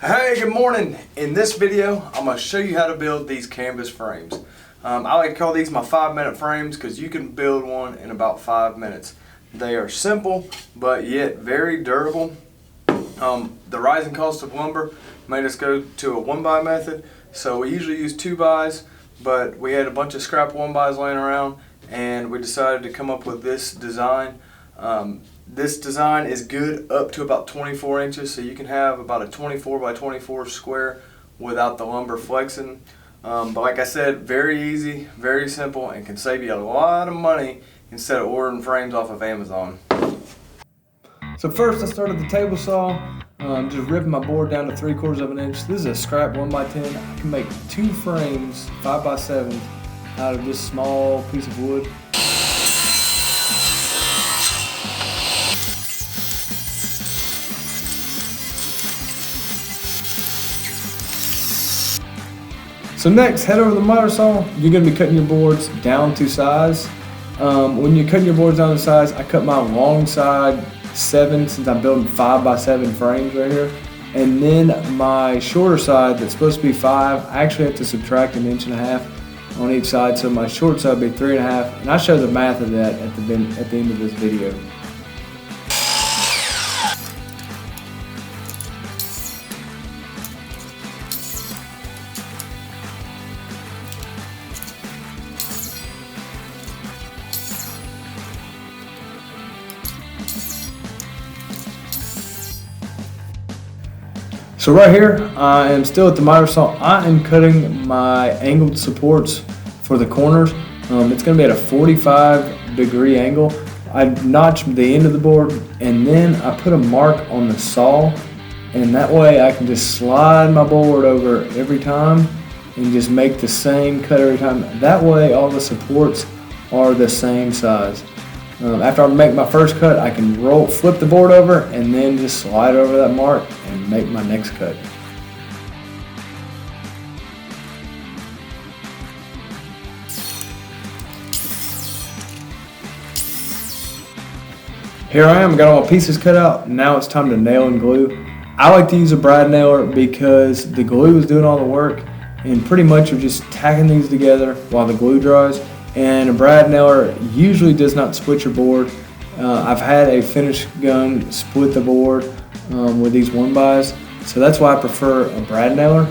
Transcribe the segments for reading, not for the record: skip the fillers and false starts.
Hey, good morning. In this video, I'm going to show you how to build these canvas frames. I like to call these my 5-minute frames because you can build one in about 5 minutes. They are simple, but yet very durable. The rising cost of lumber made us go to a 1-by method, so we usually use 2-bys, but we had a bunch of scrap 1-bys laying around, and we decided to come up with this design. This design is good up to about 24 inches, so you can have about a 24 by 24 square without the lumber flexing. But like I said, very easy, very simple, and can save you a lot of money instead of ordering frames off of Amazon. So first I started the table saw, just ripping my board down to 3/4 of an inch. This is a scrap 1x10. I can make 2 frames, 5x7 out of this small piece of wood. So next, head over to the miter saw. You're going to be cutting your boards down to size. When you're cutting your boards down to size, I cut my long side 7 since I'm building 5x7 frames right here. And then my shorter side that's supposed to be 5, I actually have to subtract 1.5 inches on each side. So my short side would be 3.5. And I show the math of that at the end of this video. So right here, I am still at the miter saw. I am cutting my angled supports for the corners. It's going to be at a 45-degree angle. I notch the end of the board, and then I put a mark on the saw, and that way I can just slide my board over every time and just make the same cut every time. That way all the supports are the same size. After I make my first cut, I can flip the board over, and then just slide over that mark and make my next cut. Here I am, got all my pieces cut out. Now it's time to nail and glue. I like to use a brad nailer because the glue is doing all the work, and pretty much you're just tacking these together while the glue dries. And a brad nailer usually does not split your board. I've had a finish gun split the board with these 1-bys, so that's why I prefer a brad nailer.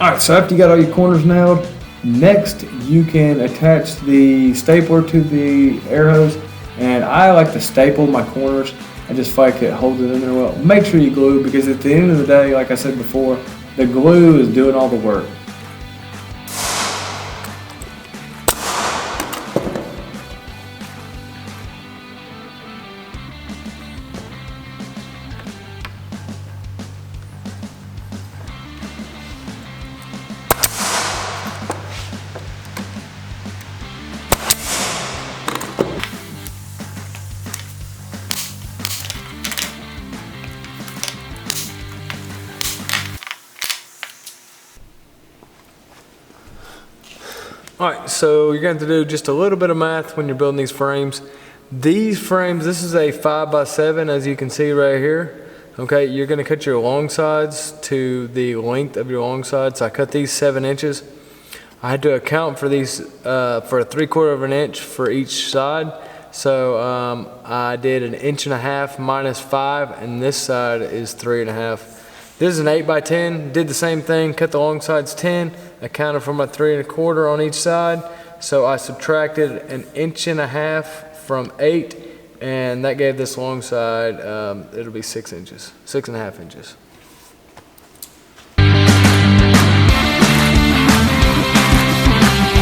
Alright, so after you got all your corners nailed, next you can attach the stapler to the air hose, and I like to staple my corners. I just feel like it holds it in there well. Make sure you glue, because at the end of the day, like I said before, the glue is doing all the work. Alright, so you're going to have to do just a little bit of math when you're building these frames. These frames, this is a 5x7, as you can see right here. Okay, you're going to cut your long sides to the length of your long sides. So I cut these 7 inches. I had to account for these for a 3/4 of an inch for each side. So I did 1.5 inches minus 5, and this side is 3.5. This is an 8x10, did the same thing, cut the long sides 10, accounted for my 3.25 on each side. So I subtracted 1.5 inches from 8, and that gave this long side, it'll be 6 inches, 6.5 inches.